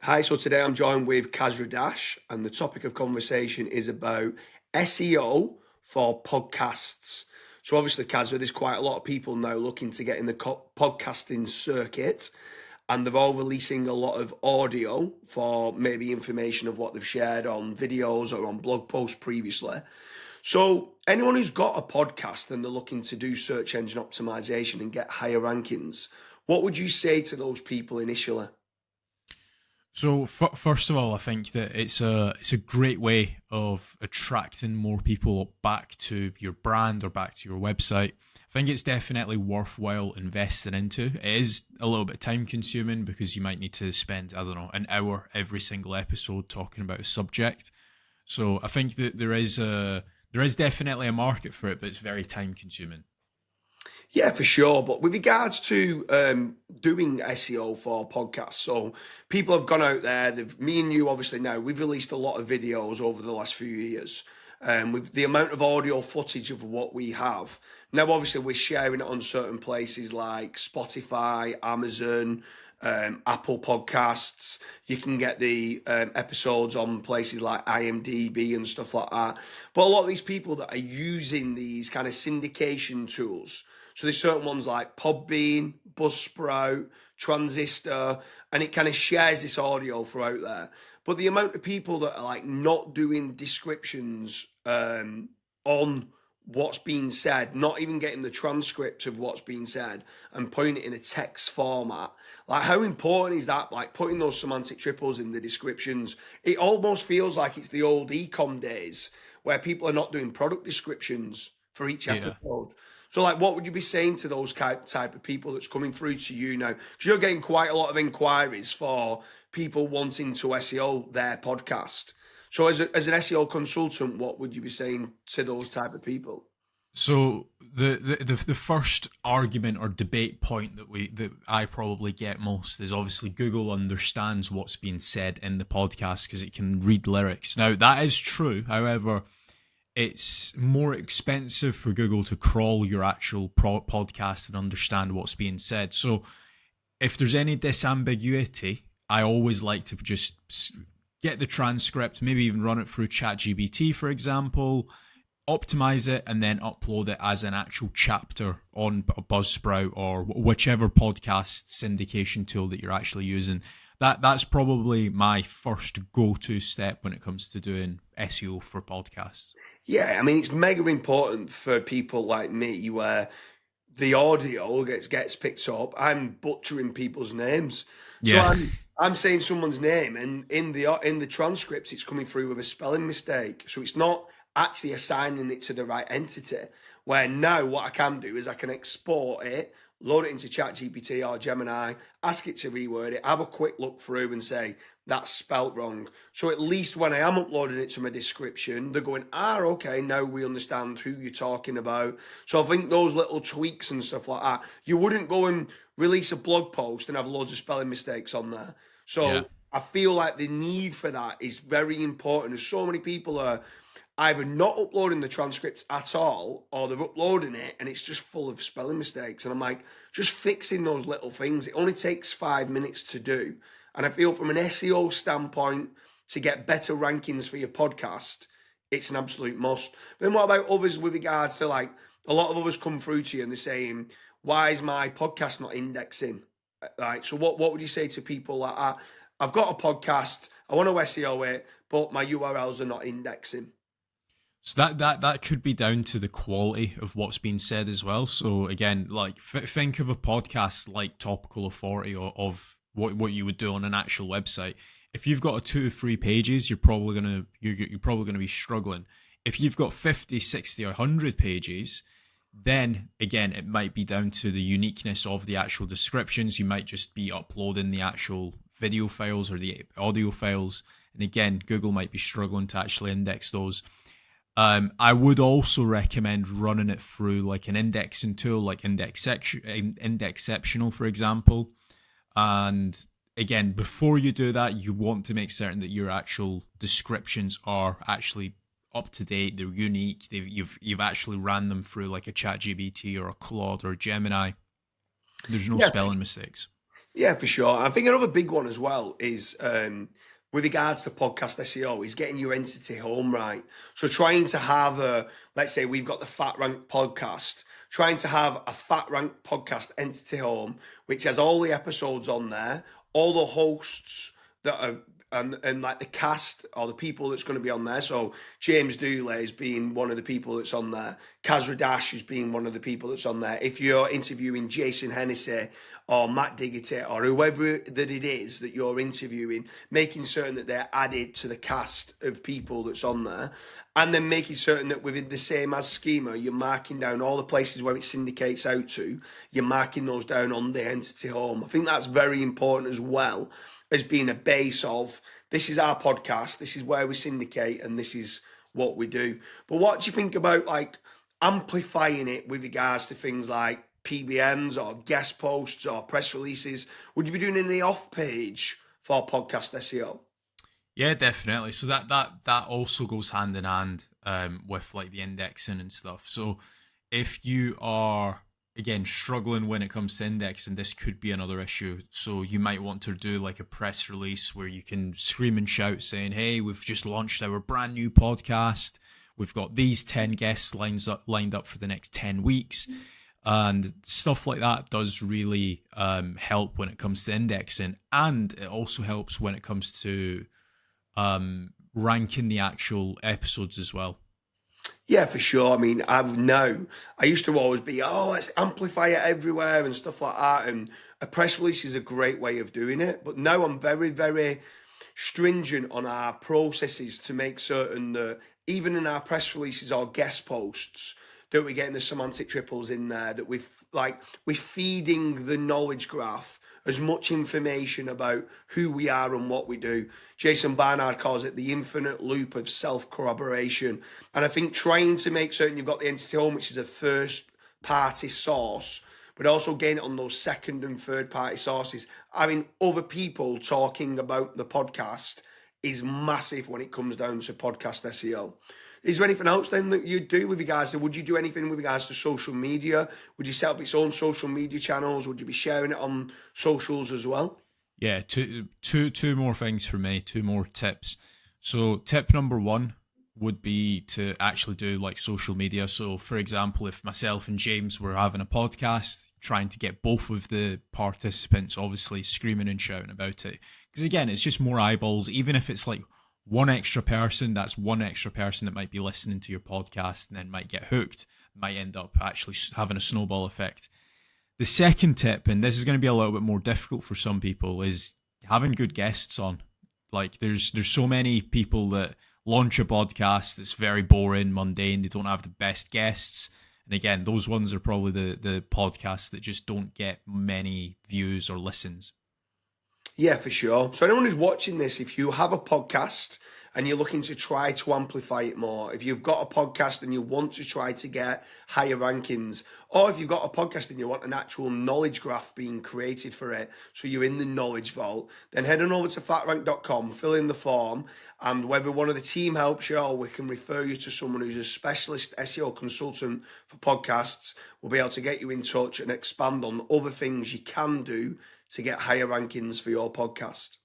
Hi, so today I'm joined with Kasra Dash, and the topic of conversation is about SEO for podcasts. So, obviously, Kasra, there's quite a lot of people now looking to get in the podcasting circuit, and they're all releasing a lot of audio for maybe information of what they've shared on videos or on blog posts previously. So, anyone who's got a podcast and they're looking to do search engine optimization and get higher rankings, what would you say to those people initially? So first of all, I think that it's a great way of attracting more people back to your brand or back to your website. I think it's definitely worthwhile investing into. It is a little bit time consuming because you might need to spend, I don't know, an hour every single episode talking about a subject. So I think that there is definitely a market for it, but it's very time consuming. Yeah, for sure. But with regards to doing SEO for podcasts, so people have gone out there. Me and you, obviously, now we've released a lot of videos over the last few years. With the amount of audio footage of what we have now, obviously, we're sharing it on certain places like Spotify, Amazon, Apple Podcasts. You can get the episodes on places like IMDb and stuff like that. But a lot of these people that are using these kind of syndication tools, so there's certain ones like Podbean, Buzzsprout, Transistor, and it kind of shares this audio throughout there. But the amount of people that are like not doing descriptions on what's being said, not even getting the transcript of what's being said and putting it in a text format, like how important is that? Like putting those semantic triples in the descriptions, it almost feels like it's the old ecom days where people are not doing product descriptions for each Yeah. episode. So, like, what would you be saying to those type of people that's coming through to you now? Because you're getting quite a lot of inquiries for people wanting to SEO their podcast. So, as an SEO consultant, what would you be saying to those type of people? So the first argument or debate point that I probably get most is obviously Google understands what's being said in the podcast because it can read lyrics. Now that is true. However, it's more expensive for Google to crawl your actual podcast and understand what's being said. So if there's any disambiguity, I always like to just get the transcript, maybe even run it through ChatGPT, for example, optimize it, and then upload it as an actual chapter on Buzzsprout or whichever podcast syndication tool that you're actually using. That's probably my first go-to step when it comes to doing SEO for podcasts. Yeah, I mean, it's mega important for people like me where the audio gets picked up. I'm butchering people's names, so Yeah. I'm saying someone's name, and in the transcripts, it's coming through with a spelling mistake. So it's not actually assigning it to the right entity. Where now what I can do is I can export it, load it into ChatGPT or Gemini, ask it to reword it, have a quick look through, and say that's spelt wrong. So at least when I am uploading it to my description, they're going, okay, now we understand who you're talking about. So I think those little tweaks and stuff like that, you wouldn't go and release a blog post and have loads of spelling mistakes on there. Yeah. So I feel like the need for that is very important. There's so many people are either not uploading the transcripts at all or they're uploading it and it's just full of spelling mistakes. And I'm like, just fixing those little things. It only takes 5 minutes to do. And I feel from an SEO standpoint, to get better rankings for your podcast, it's an absolute must. But then what about others with regards to like, a lot of others come through to you and they're saying, why is my podcast not indexing? Right. So what would you say to people like that? I've got a podcast, I want to SEO it, but my URLs are not indexing. So that could be down to the quality of what's being said as well. So again, like think of a podcast like Topical Authority of what you would do on an actual website. If you've got a 2 or 3 pages, you're probably gonna be struggling. If you've got 50, 60, or 100 pages, then again it might be down to the uniqueness of the actual descriptions. You might just be uploading the actual video files or the audio files, and again, Google might be struggling to actually index those. I would also recommend running it through like an indexing tool like Indexceptional, for example. And again, before you do that, you want to make certain that your actual descriptions are actually up to date. They're unique. You've actually ran them through like a ChatGPT or a Claude or a Gemini. There's no Yeah, spelling mistakes. Yeah, for sure. I think another big one as well is with regards to podcast SEO is getting your entity home right. So trying to have let's say we've got the Fat Rank podcast, trying to have a Fat Rank podcast entity home, which has all the episodes on there, all the hosts that are and like the cast or the people that's going to be on there. So James Dooley is being one of the people that's on there. Kasra Dash is being one of the people that's on there. If you're interviewing Jason Hennessy or Matt Diggity or whoever that it is that you're interviewing, making certain that they're added to the cast of people that's on there, and then making certain that within the same as schema, you're marking down all the places where it syndicates out to, you're marking those down on the entity home. I think that's very important as well as being a base of, this is our podcast, this is where we syndicate, and this is what we do. But what do you think about like amplifying it with regards to things like PBNs or guest posts or press releases? Would you be doing any off page for podcast SEO? Yeah, definitely. So that also goes hand in hand with like the indexing and stuff. So if you are again struggling when it comes to indexing, this could be another issue. So you might want to do like a press release where you can scream and shout saying, "Hey, we've just launched our brand new podcast. We've got these 10 guests lined up for the next 10 weeks." And stuff like that does really help when it comes to indexing, and it also helps when it comes to ranking the actual episodes as well. Yeah, for sure. I mean, I used to always be, let's amplify it everywhere and stuff like that. And a press release is a great way of doing it. But now I'm very, very stringent on our processes to make certain that even in our press releases or guest posts, that we're getting the semantic triples in there, that we're feeding the knowledge graph as much information about who we are and what we do. Jason Barnard calls it the infinite loop of self-corroboration. And I think trying to make certain you've got the entity home, which is a first-party source, but also getting it on those second and third-party sources. I mean, other people talking about the podcast is massive when it comes down to podcast SEO. Is there anything else then that you do with regards to, would you do anything with regards to social media? Would you set up its own social media channels? Would you be sharing it on socials as well? Yeah, two more things for me, two more tips. So tip number one would be to actually do like social media. So for example, if myself and James were having a podcast, trying to get both of the participants obviously screaming and shouting about it. Because again, it's just more eyeballs, even if it's like one extra person, that's one extra person that might be listening to your podcast and then might get hooked, might end up actually having a snowball effect. The second tip, and this is going to be a little bit more difficult for some people, is having good guests on. Like there's so many people that launch a podcast that's very boring, mundane, they don't have the best guests. And again, those ones are probably the podcasts that just don't get many views or listens. Yeah, for sure. So anyone who's watching this, if you have a podcast and you're looking to try to amplify it more, if you've got a podcast and you want to try to get higher rankings, or if you've got a podcast and you want an actual knowledge graph being created for it, so you're in the knowledge vault, then head on over to fatrank.com, fill in the form, and whether one of the team helps you or we can refer you to someone who's a specialist SEO consultant for podcasts, we'll be able to get you in touch and expand on other things you can do to get higher rankings for your podcast.